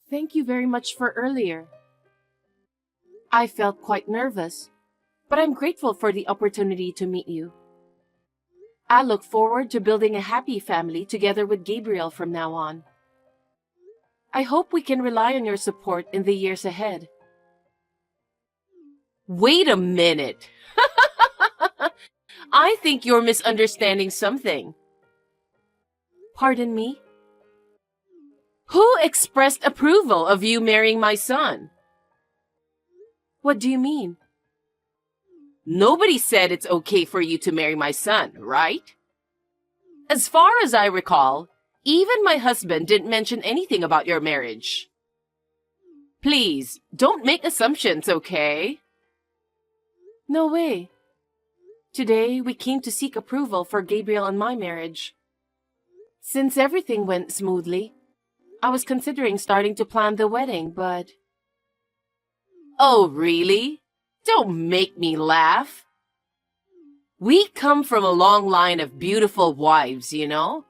Thank you very much for earlier. I felt quite nervous, but I'm grateful for the opportunity to meet you. I look forward to building a happy family together with Gabriel from now on. I hope we can rely on your support in the years ahead. Wait a minute. I think you're misunderstanding something. Pardon me? Who expressed approval of you marrying my son? What do you mean? Nobody said it's okay for you to marry my son, right? As far as I recall, even my husband didn't mention anything about your marriage. Please, don't make assumptions, okay? No way. Today, we came to seek approval for Gabriel and my marriage. Since everything went smoothly, I was considering starting to plan the wedding, but... Oh, really? Don't make me laugh. We come from a long line of beautiful wives, you know?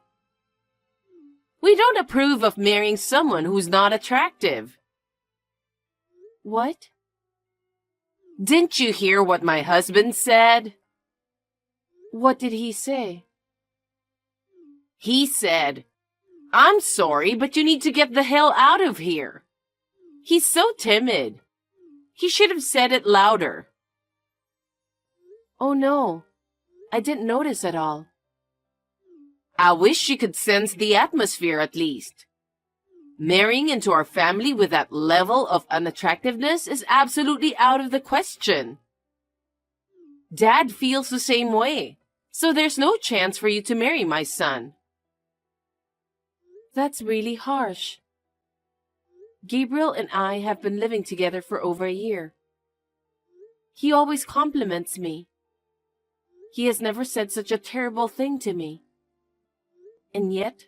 We don't approve of marrying someone who's not attractive. What? Didn't you hear what my husband said? What did he say? He said, "I'm sorry, but you need to get the hell out of here." He's so timid. He should have said it louder. Oh no, I didn't notice at all. I wish you could sense the atmosphere at least. Marrying into our family with that level of unattractiveness is absolutely out of the question. Dad feels the same way, so there's no chance for you to marry my son. That's really harsh. Gabriel and I have been living together for over a year. He always compliments me. He has never said such a terrible thing to me. And yet...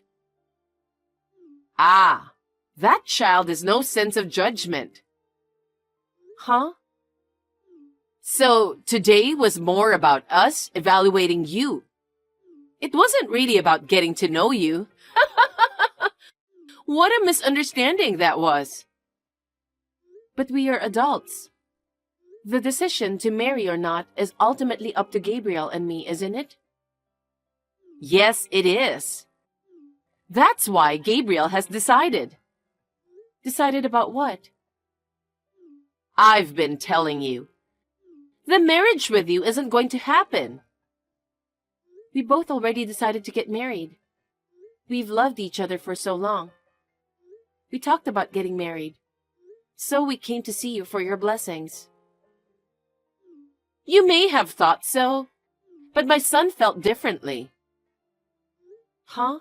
Ah, that child has no sense of judgment. Huh? So today was more about us evaluating you. It wasn't really about getting to know you. What a misunderstanding that was. But we are adults. The decision to marry or not is ultimately up to Gabriel and me, isn't it? Yes, it is. That's why Gabriel has decided. Decided about what? I've been telling you. The marriage with you isn't going to happen. We both already decided to get married. We've loved each other for so long. We talked about getting married. So we came to see you for your blessings. You may have thought so, but my son felt differently. Huh?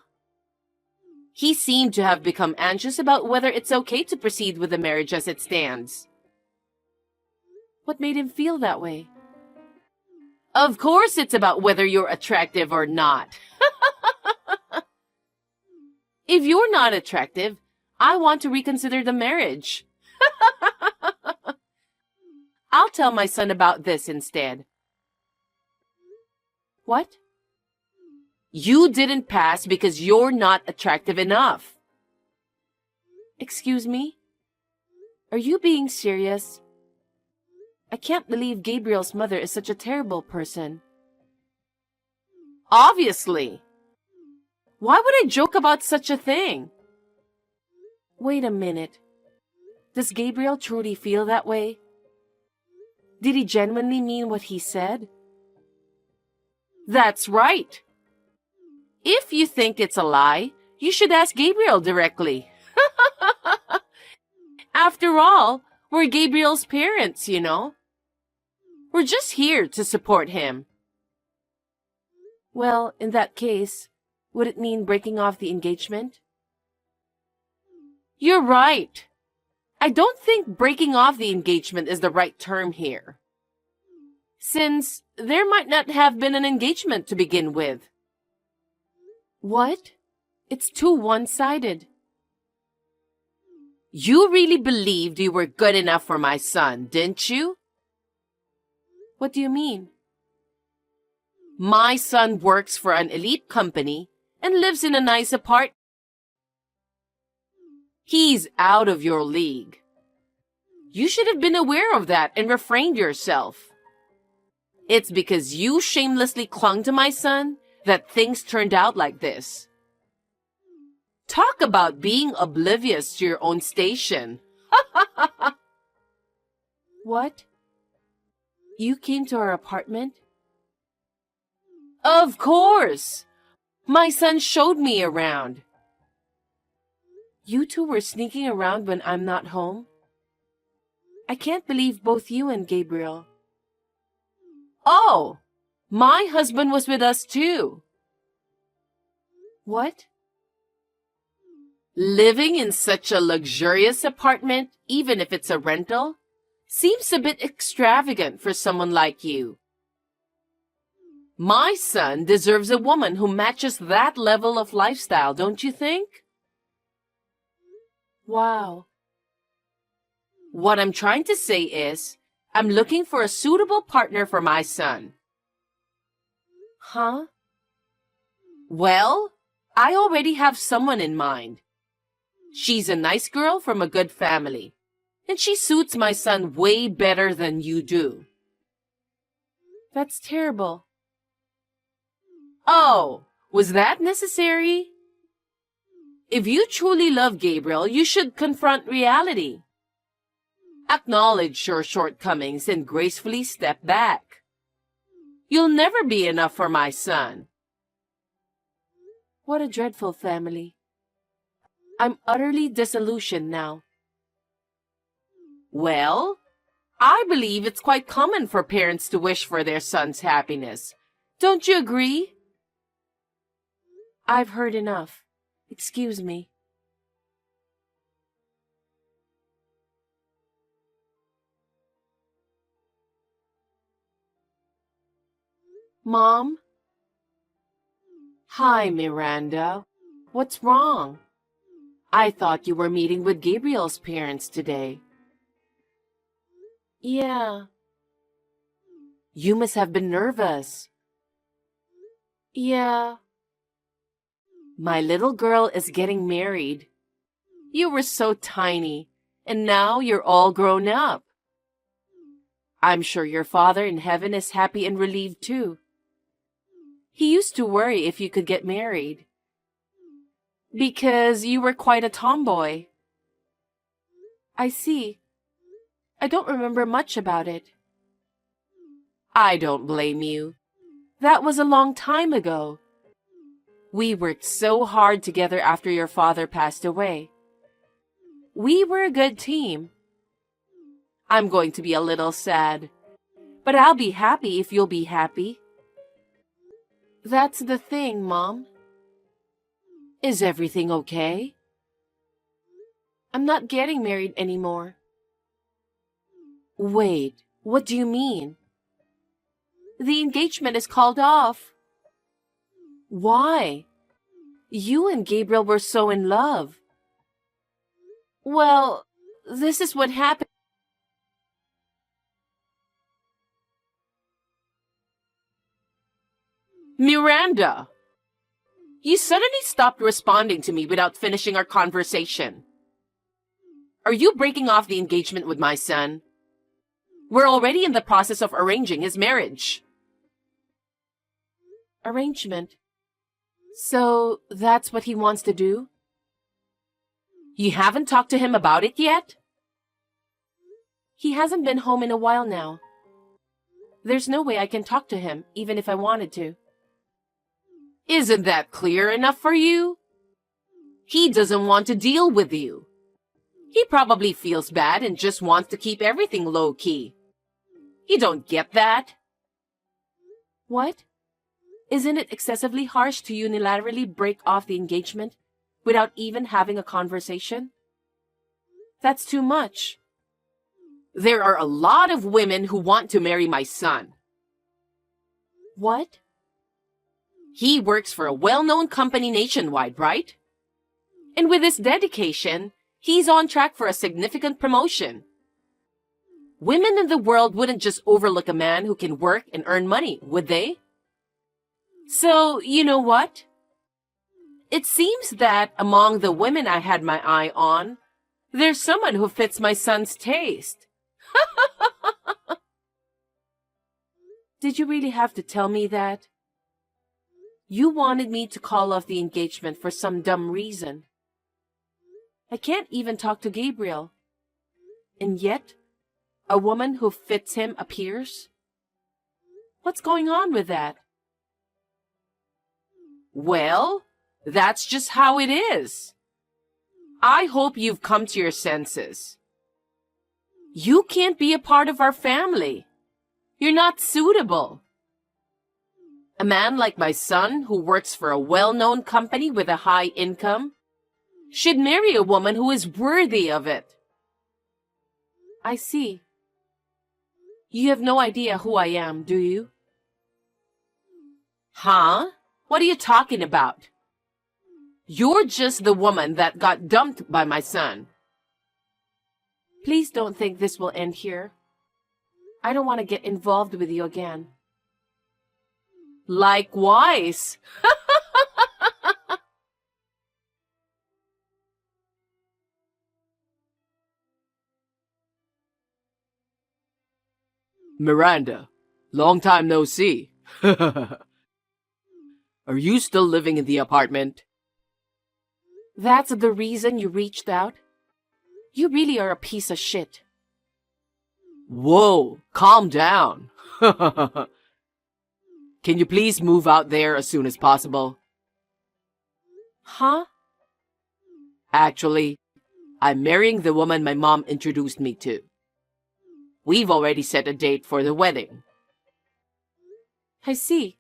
He seemed to have become anxious about whether it's okay to proceed with the marriage as it stands. What made him feel that way? Of course it's about whether you're attractive or not. If you're not attractive, I want to reconsider the marriage. I'll tell my son about this instead. What? You didn't pass because you're not attractive enough. Excuse me? Are you being serious? I can't believe Gabriel's mother is such a terrible person. Obviously. Why would I joke about such a thing? Wait a minute. Does Gabriel truly feel that way? Did he genuinely mean what he said? That's right. If you think it's a lie, you should ask Gabriel directly. After all, we're Gabriel's parents, you know. We're just here to support him. Well, in that case, would it mean breaking off the engagement? You're right. I don't think breaking off the engagement is the right term here, since there might not have been an engagement to begin with. What? It's too one-sided. You really believed you were good enough for my son, didn't you? What do you mean? My son works for an elite company and lives in a nice apartment. He's out of your league. You should have been aware of that and refrained yourself. It's because you shamelessly clung to my son that things turned out like this. Talk about being oblivious to your own station. What? You came to our apartment? Of course! My son showed me around. You two were sneaking around when I'm not home? I can't believe both you and Gabriel. Oh! My husband was with us too. What? Living in such a luxurious apartment, even if it's a rental, seems a bit extravagant for someone like you. My son deserves a woman who matches that level of lifestyle, don't you think? Wow. What I'm trying to say is, I'm looking for a suitable partner for my son. Huh? Well, I already have someone in mind. She's a nice girl from a good family, and she suits my son way better than you do. That's terrible. Oh, was that necessary? If you truly love Gabriel, you should confront reality. Acknowledge your shortcomings and gracefully step back. You'll never be enough for my son. What a dreadful family. I'm utterly disillusioned now. Well, I believe it's quite common for parents to wish for their son's happiness. Don't you agree? I've heard enough. Excuse me. Mom? Hi, Miranda. What's wrong? I thought you were meeting with Gabriel's parents today. Yeah. You must have been nervous. Yeah. My little girl is getting married. You were so tiny, and now you're all grown up. I'm sure your father in heaven is happy and relieved too. He used to worry if you could get married, because you were quite a tomboy. I see. I don't remember much about it. I don't blame you. That was a long time ago. We worked so hard together after your father passed away. We were a good team. I'm going to be a little sad, but I'll be happy if you'll be happy. That's the thing, Mom. Is everything okay? I'm not getting married anymore. Wait, what do you mean? The engagement is called off. Why? You and Gabriel were so in love. Well, this is what happened. Miranda! You suddenly stopped responding to me without finishing our conversation. Are you breaking off the engagement with my son? We're already in the process of arranging his marriage. Arrangement? So that's what he wants to do? You haven't talked to him about it yet? He hasn't been home in a while now. There's no way I can talk to him, even if I wanted to. Isn't that clear enough for you? He doesn't want to deal with you. He probably feels bad and just wants to keep everything low-key. You don't get that? What? Isn't it excessively harsh to unilaterally break off the engagement without even having a conversation? That's too much. There are a lot of women who want to marry my son. What? He works for a well-known company nationwide, right? And with his dedication, he's on track for a significant promotion. Women in the world wouldn't just overlook a man who can work and earn money, would they? So, you know what? It seems that among the women I had my eye on, There's someone who fits my son's taste. Did you really have to tell me that? You wanted me to call off the engagement for some dumb reason. I can't even talk to Gabriel. And yet, a woman who fits him appears? What's going on with that? Well, that's just how it is. I hope you've come to your senses. You can't be a part of our family. You're not suitable. A man like my son, who works for a well-known company with a high income, should marry a woman who is worthy of it. I see. You have no idea who I am, do you? Huh? What are you talking about? You're just the woman that got dumped by my son. Please don't think this will end here. I don't want to get involved with you again. Likewise. Miranda, long time no see. Are you still living in the apartment? That's the reason you reached out? You really are a piece of shit. Whoa, calm down. Can you please move out there as soon as possible? Huh? Actually, I'm marrying the woman my mom introduced me to. We've already set a date for the wedding. I see.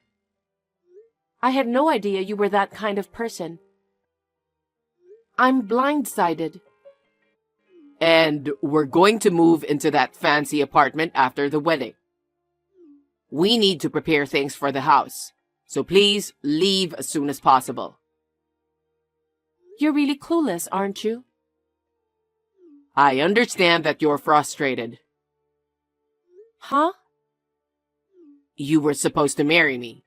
I had no idea you were that kind of person. I'm blindsided. And we're going to move into that fancy apartment after the wedding. We need to prepare things for the house, so please leave as soon as possible. You're really clueless, aren't you? I understand that you're frustrated. Huh? You were supposed to marry me,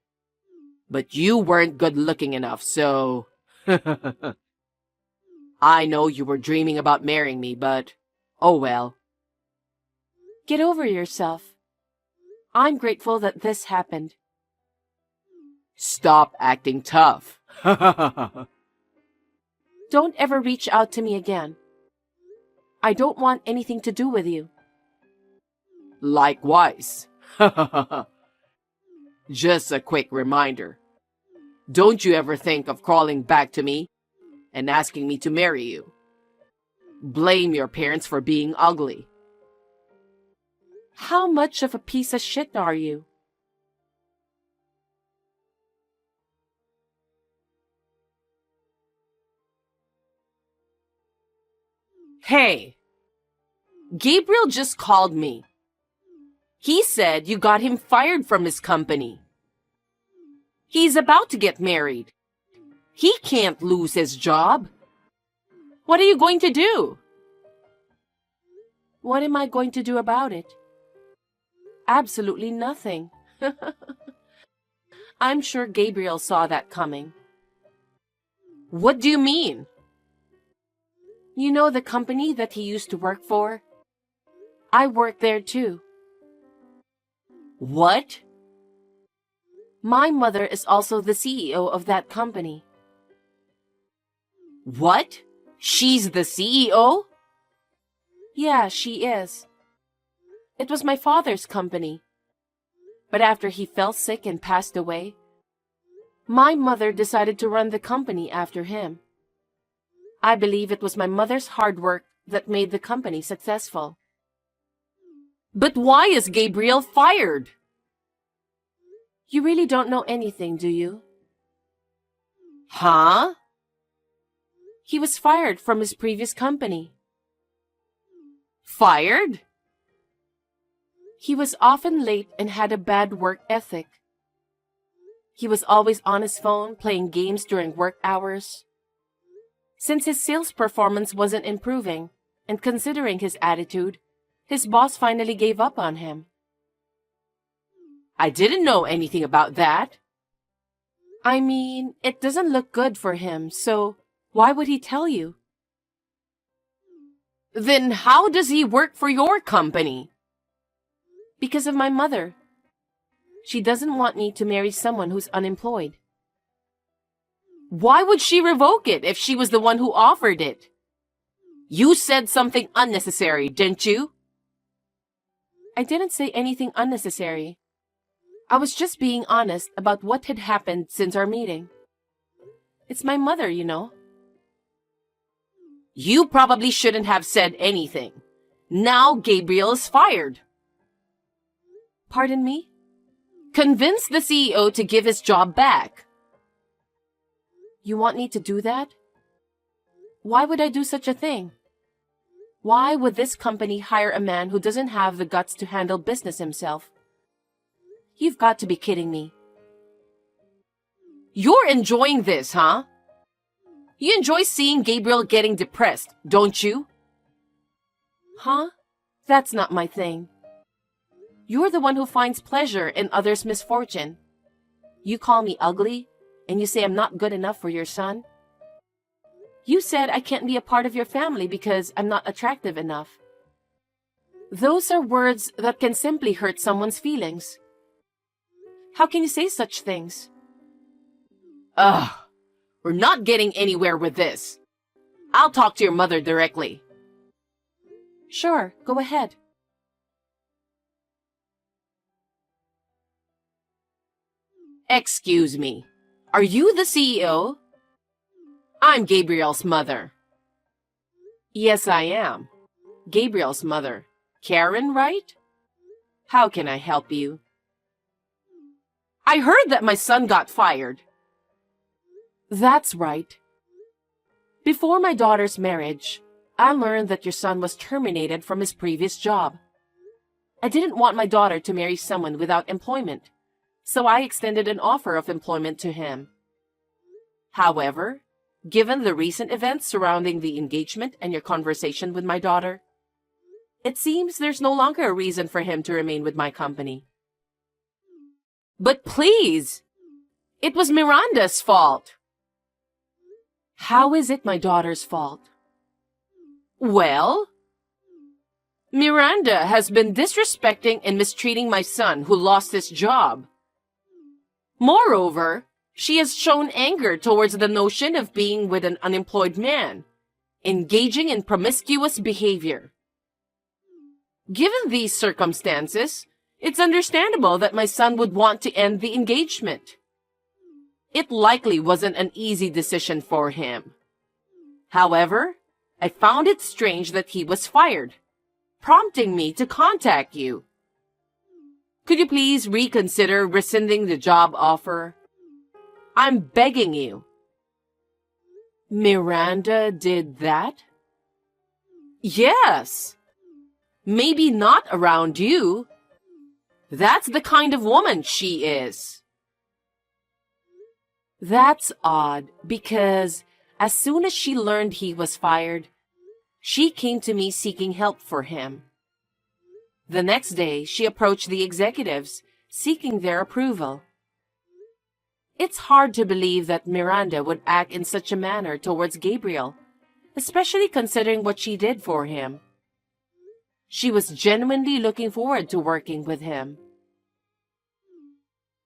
but you weren't good looking enough, so... I know you were dreaming about marrying me, but oh well. Get over yourself. I'm grateful that this happened. Stop acting tough. Don't ever reach out to me again. I don't want anything to do with you. Likewise. Just a quick reminder. Don't you ever think of crawling back to me and asking me to marry you. Blame your parents for being ugly. How much of a piece of shit are you? Hey, Gabriel just called me. He said you got him fired from his company. He's about to get married. He can't lose his job. What are you going to do? What am I going to do about it? Absolutely nothing. I'm sure Gabriel saw that coming. What do you mean? You know the company that he used to work for? I work there too. What? My mother is also the CEO of that company. What? She's the CEO? Yeah, she is. It was my father's company. But after he fell sick and passed away, my mother decided to run the company after him. I believe it was my mother's hard work that made the company successful. But why is Gabriel fired? You really don't know anything, do you? Huh? He was fired from his previous company. Fired? He was often late and had a bad work ethic. He was always on his phone playing games during work hours. Since his sales performance wasn't improving, and considering his attitude, his boss finally gave up on him. I didn't know anything about that. I mean, it doesn't look good for him, so why would he tell you? Then how does he work for your company? Because of my mother. She doesn't want me to marry someone who's unemployed. Why would she revoke it if she was the one who offered it? You said something unnecessary, didn't you? I didn't say anything unnecessary. I was just being honest about what had happened since our meeting. It's my mother, you know. You probably shouldn't have said anything. Now Gabriel is fired. Pardon me? Convince the CEO to give his job back. You want me to do that? Why would I do such a thing? Why would this company hire a man who doesn't have the guts to handle business himself? You've got to be kidding me. You're enjoying this, huh? You enjoy seeing Gabriel getting depressed, don't you? Huh? That's not my thing. You're the one who finds pleasure in others' misfortune. You call me ugly, and you say I'm not good enough for your son. You said I can't be a part of your family because I'm not attractive enough. Those are words that can simply hurt someone's feelings. How can you say such things? Ugh, we're not getting anywhere with this. I'll talk to your mother directly. Sure, go ahead. Excuse me, are you the CEO? I'm Gabriel's mother. Yes, I am. Gabriel's mother. Karen, right? How can I help you? I heard that my son got fired. That's right. Before my daughter's marriage, I learned that your son was terminated from his previous job. I didn't want my daughter to marry someone without employment, so I extended an offer of employment to him. However, given the recent events surrounding the engagement and your conversation with my daughter, it seems there's no longer a reason for him to remain with my company. But please, it was Miranda's fault. How is it my daughter's fault? Well, Miranda has been disrespecting and mistreating my son who lost his job. Moreover, she has shown anger towards the notion of being with an unemployed man, engaging in promiscuous behavior. Given these circumstances, it's understandable that my son would want to end the engagement. It likely wasn't an easy decision for him. However, I found it strange that he was fired, prompting me to contact you. Could you please reconsider rescinding the job offer? I'm begging you. Miranda did that? Yes. Maybe not around you. That's the kind of woman she is. That's odd, because as soon as she learned he was fired, she came to me seeking help for him. The next day, she approached the executives, seeking their approval. It's hard to believe that Miranda would act in such a manner towards Gabriel, especially considering what she did for him. She was genuinely looking forward to working with him.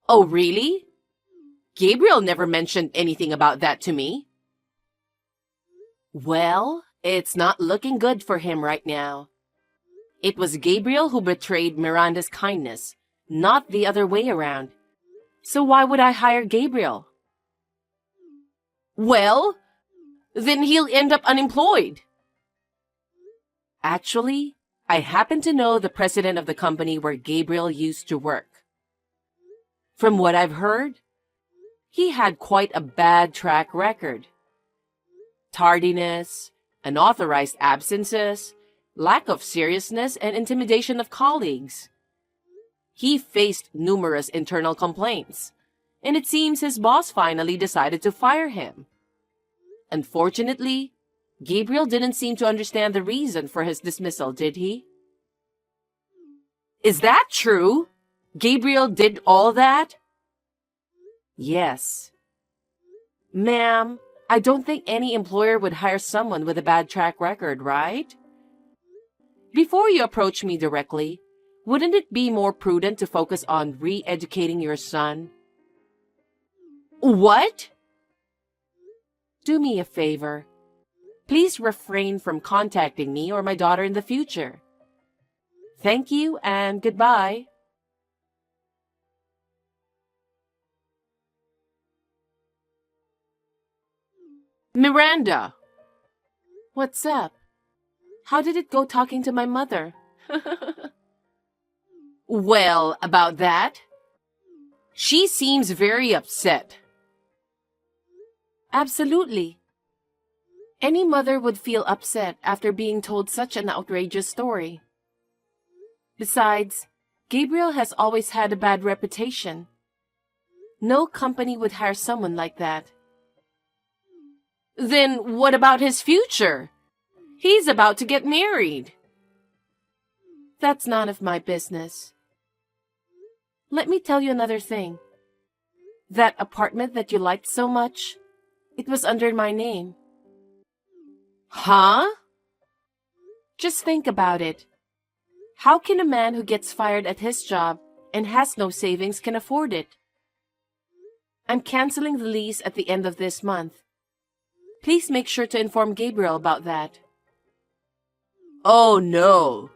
Oh, really? Gabriel never mentioned anything about that to me. Well, it's not looking good for him right now. It was Gabriel who betrayed Miranda's kindness, not the other way around. So why would I hire Gabriel? Well, then he'll end up unemployed. Actually, I happen to know the president of the company where Gabriel used to work. From what I've heard, he had quite a bad track record. Tardiness, unauthorized absences, lack of seriousness, and intimidation of colleagues. He faced numerous internal complaints, and it seems his boss finally decided to fire him. Unfortunately, Gabriel didn't seem to understand the reason for his dismissal, did he? Is that true? Gabriel did all that? Yes. Ma'am, I don't think any employer would hire someone with a bad track record, right? Before you approach me directly, wouldn't it be more prudent to focus on re-educating your son? What? Do me a favor. Please refrain from contacting me or my daughter in the future. Thank you and goodbye. Miranda! What's up? How did it go talking to my mother? Well, about that, she seems very upset. Absolutely. Any mother would feel upset after being told such an outrageous story. Besides, Gabriel has always had a bad reputation. No company would hire someone like that. Then what about his future? He's about to get married. That's none of my business. Let me tell you another thing. That apartment that you liked so much, it was under my name. Huh? Just think about it. How can a man who gets fired at his job and has no savings can afford it? I'm canceling the lease at the end of this month. Please make sure to inform Gabriel about that. Oh no.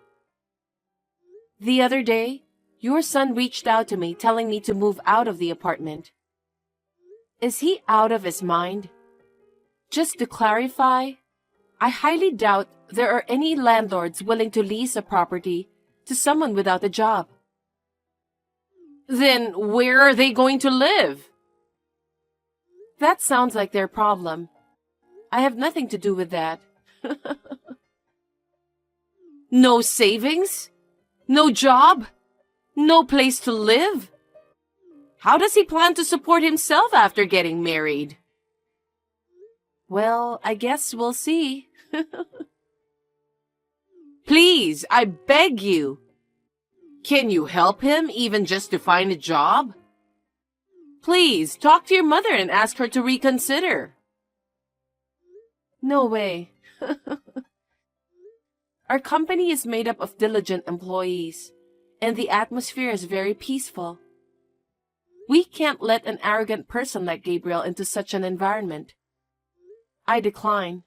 The other day, your son reached out to me telling me to move out of the apartment. Is he out of his mind? Just to clarify, I highly doubt there are any landlords willing to lease a property to someone without a job. Then where are they going to live? That sounds like their problem. I have nothing to do with that. No savings? No job? No place to live? How does he plan to support himself after getting married? Well, I guess we'll see. Please, I beg you. Can you help him even just to find a job? Please, talk to your mother and ask her to reconsider. No way. Our company is made up of diligent employees, and the atmosphere is very peaceful. We can't let an arrogant person like Gabriel into such an environment. I decline.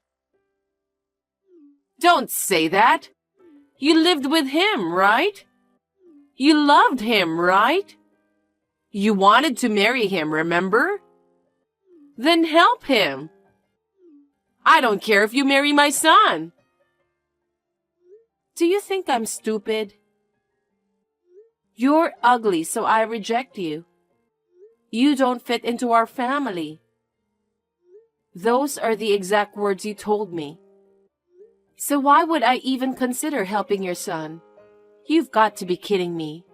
Don't say that. You lived with him, right? You loved him, right? You wanted to marry him, remember? Then help him. I don't care if you marry my son. Do you think I'm stupid? You're ugly, so I reject you. You don't fit into our family. Those are the exact words you told me. So why would I even consider helping your son? You've got to be kidding me.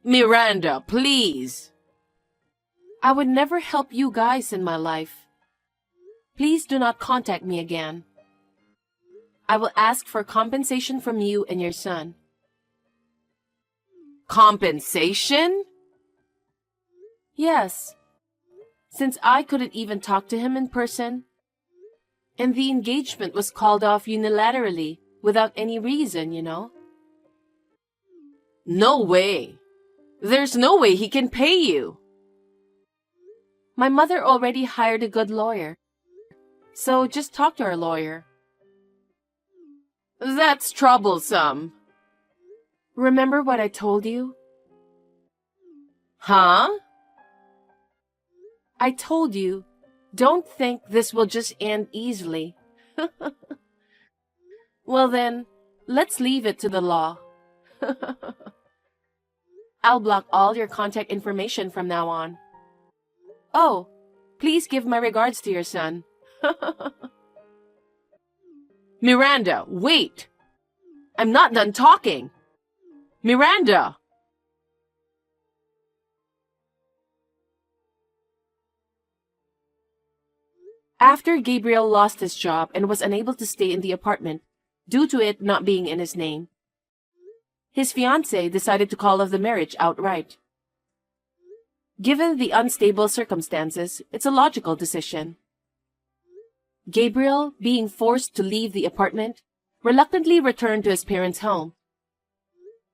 Miranda, please. I would never help you guys in my life. Please do not contact me again. I will ask for compensation from you and your son. Compensation? Yes. Since I couldn't even talk to him in person, and the engagement was called off unilaterally without any reason, you know. No way. There's no way he can pay you. My mother already hired a good lawyer, so just talk to our lawyer. That's troublesome. Remember what I told you? Huh? I told you, don't think this will just end easily. Well then, let's leave it to the law. I'll block all your contact information from now on. Oh, please give my regards to your son. Miranda, wait! I'm not done talking! Miranda! After Gabriel lost his job and was unable to stay in the apartment due to it not being in his name, his fiancée decided to call off the marriage outright. Given the unstable circumstances, it's a logical decision. Gabriel, being forced to leave the apartment, reluctantly returned to his parents' home.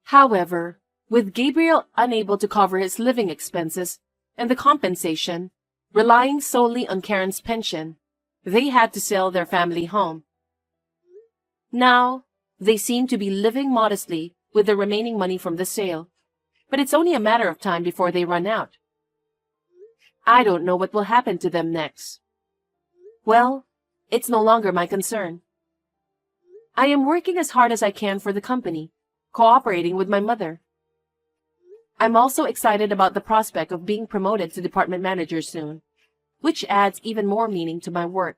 However, with Gabriel unable to cover his living expenses and the compensation, relying solely on Karen's pension, they had to sell their family home. Now, they seem to be living modestly with the remaining money from the sale, but it's only a matter of time before they run out. I don't know what will happen to them next. Well, it's no longer my concern. I am working as hard as I can for the company, cooperating with my mother. I'm also excited about the prospect of being promoted to department manager soon, which adds even more meaning to my work.